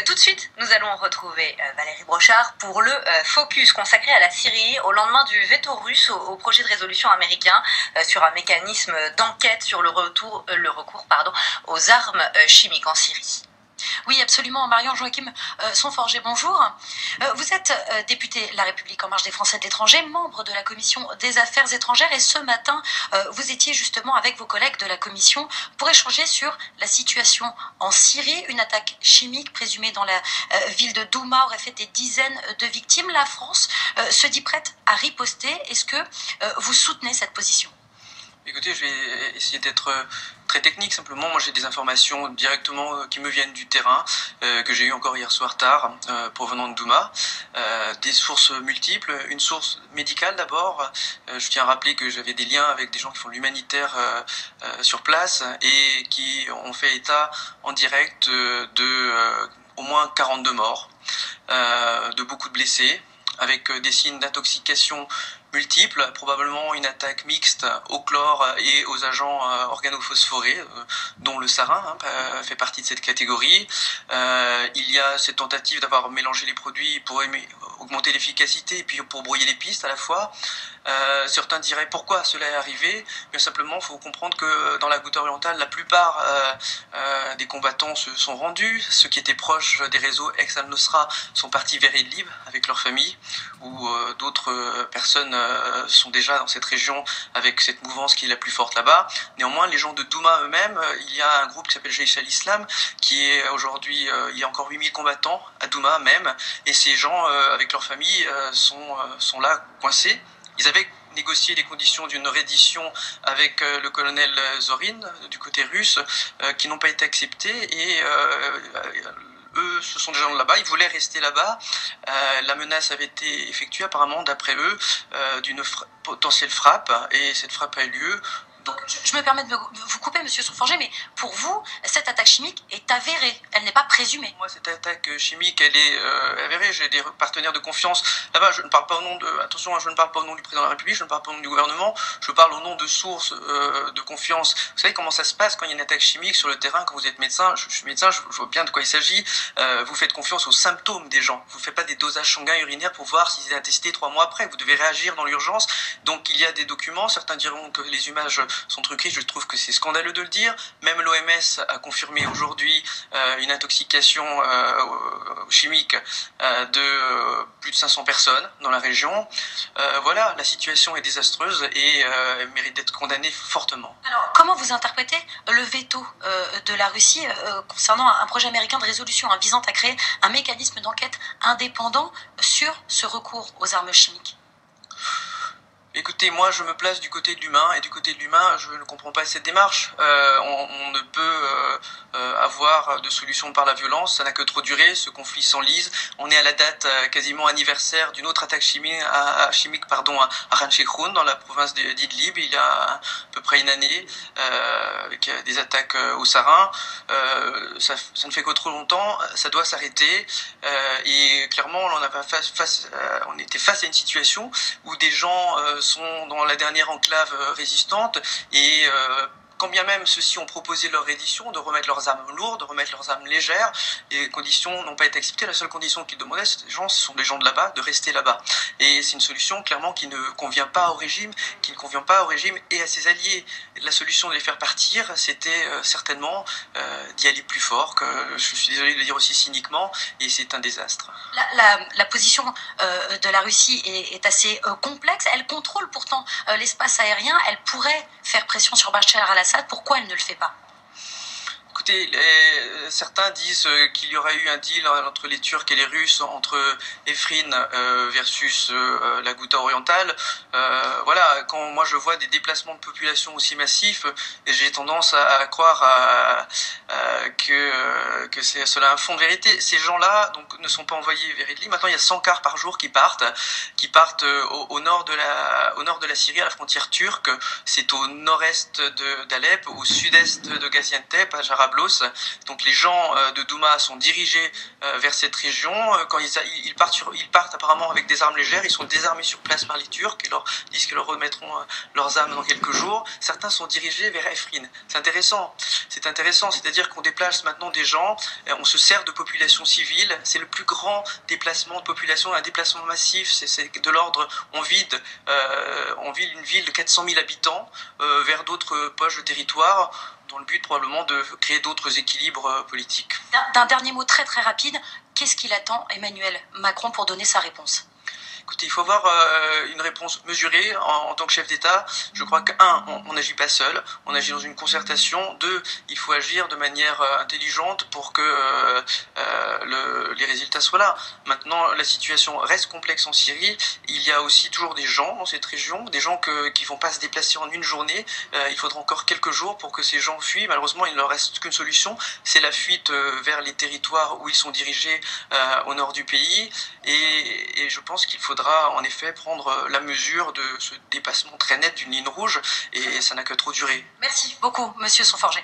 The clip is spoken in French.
Tout de suite, nous allons retrouver Valérie Brochard pour le focus consacré à la Syrie au lendemain du veto russe au projet de résolution américain sur un mécanisme d'enquête sur le recours aux armes chimiques en Syrie. Oui, absolument. Marion Joachim Sonforger, bonjour. Vous êtes député La République En Marche des Français de l'étranger, membre de la Commission des Affaires étrangères, et ce matin, vous étiez justement avec vos collègues de la Commission pour échanger sur la situation en Syrie. Une attaque chimique présumée dans la ville de Douma aurait fait des dizaines de victimes. La France se dit prête à riposter. Est-ce que vous soutenez cette position ? Écoutez, je vais essayer d'être très technique. Simplement, moi j'ai des informations directement qui me viennent du terrain, que j'ai eu encore hier soir tard, provenant de Douma. Des sources multiples. Une source médicale d'abord. Je tiens à rappeler que j'avais des liens avec des gens qui font l'humanitaire sur place et qui ont fait état en direct de au moins 42 morts, de beaucoup de blessés, avec des signes d'intoxication multiples, probablement une attaque mixte au chlore et aux agents organophosphorés, dont le sarin fait partie de cette catégorie. Il y a cette tentative d'avoir mélangé les produits pour augmenter l'efficacité et puis pour brouiller les pistes à la fois. Certains diraient pourquoi cela est arrivé. Bien simplement, il faut comprendre que dans la Ghouta orientale, la plupart des combattants se sont rendus. Ceux qui étaient proches des réseaux ex-Al-Nosra sont partis vers Idlib avec leurs familles, ou d'autres personnes sont déjà dans cette région avec cette mouvance qui est la plus forte là-bas. Néanmoins, les gens de Douma eux-mêmes, il y a un groupe qui s'appelle Jaish al-Islam, qui est aujourd'hui, il y a encore 8000 combattants à Douma même, et ces gens, avec leurs familles, sont là coincés. Ils avaient négocié les conditions d'une reddition avec le colonel Zorin du côté russe, qui n'ont pas été acceptées, et eux, ce sont des gens de là-bas, ils voulaient rester là-bas. La menace avait été effectuée apparemment, d'après eux, d'une potentielle frappe, et cette frappe a eu lieu. Donc, je me permets de vous couper, monsieur Sonforger, mais pour vous, cette attaque chimique est avérée, elle n'est pas présumée. Moi, cette attaque chimique, elle est avérée. J'ai des partenaires de confiance là-bas. Je ne parle pas au nom de... Attention, je ne parle pas au nom du président de la République, je ne parle pas au nom du gouvernement, je parle au nom de sources de confiance. Vous savez comment ça se passe quand il y a une attaque chimique sur le terrain, quand vous êtes médecin? Je suis médecin, je vois bien de quoi il s'agit. Vous faites confiance aux symptômes des gens. Vous ne faites pas des dosages sanguins urinaires pour voir s'ils étaient attestés 3 mois après. Vous devez réagir dans l'urgence. Donc, il y a des documents. Certains diront que les images sont truquées. Je trouve que c'est scandaleux de le dire. Même l'OMS a confirmé aujourd'hui une intoxication chimique de plus de 500 personnes dans la région. Voilà, la situation est désastreuse et mérite d'être condamnée fortement. Alors, comment vous interprétez le veto de la Russie concernant un projet américain de résolution visant à créer un mécanisme d'enquête indépendant sur ce recours aux armes chimiques ? Écoutez, moi je me place du côté de l'humain, et du côté de l'humain, je ne comprends pas cette démarche. On ne peut avoir de solution par la violence, ça n'a que trop duré, ce conflit s'enlise. On est à la date quasiment anniversaire d'une autre attaque chimique à Khan Sheikhoun, dans la province d'Idlib, il y a à peu près une année, avec des attaques au sarin. Ça ne fait que trop longtemps, ça doit s'arrêter, et clairement on était face à une situation où des gens sont dans la dernière enclave résistante, et quand bien même ceux-ci ont proposé leur reddition, de remettre leurs armes lourdes, de remettre leurs armes légères, les conditions n'ont pas été acceptées. La seule condition qu'ils demandaient, ce sont des gens de là-bas, de rester là-bas. Et c'est une solution clairement qui ne convient pas au régime, et à ses alliés. La solution de les faire partir, c'était certainement d'y aller plus fort, que je suis désolé de le dire aussi cyniquement, et c'est un désastre. La position de la Russie est assez complexe. Elle contrôle pourtant l'espace aérien. Elle pourrait faire pression sur Bachar al-Assad. Pourquoi elle ne le fait pas ? Écoutez, certains disent qu'il y aurait eu un deal entre les Turcs et les Russes, entre Efrin versus la Ghouta orientale. Voilà, quand moi je vois des déplacements de population aussi massifs, j'ai tendance à croire que cela a un fond de vérité. Ces gens-là donc ne sont pas envoyés vers Idlib. Maintenant, il y a 100 cars par jour qui partent au nord de la Syrie, à la frontière turque. C'est au nord-est d'Alep, au sud-est de Gaziantep, à Jarablus. Nablus. Donc les gens de Douma sont dirigés vers cette région. Quand ils partent apparemment avec des armes légères, ils sont désarmés sur place par les Turcs et leur disent qu'ils leur remettront leurs armes dans quelques jours. Certains sont dirigés vers Efrin. C'est intéressant, c'est-à-dire qu'on déplace maintenant des gens, on se sert de population civile, c'est le plus grand déplacement de population, un déplacement massif, c'est de l'ordre, on vide une ville de 400 000 habitants vers d'autres poches de territoire, dans le but probablement de créer d'autres équilibres politiques. D'un dernier mot très très rapide, qu'est-ce qu'il attend Emmanuel Macron pour donner sa réponse ? Écoutez, il faut avoir une réponse mesurée en tant que chef d'État. Je crois on n'agit pas seul, on agit dans une concertation. 2, il faut agir de manière intelligente pour que les résultats soient là. Maintenant, la situation reste complexe en Syrie. Il y a aussi toujours des gens dans cette région, des gens qui vont pas se déplacer en une journée. Il faudra encore quelques jours pour que ces gens fuient. Malheureusement, il ne leur reste qu'une solution, c'est la fuite vers les territoires où ils sont dirigés au nord du pays. Et je pense qu'il faudra en effet prendre la mesure de ce dépassement très net d'une ligne rouge, et ça n'a que trop duré. Merci beaucoup, Monsieur Sonforger.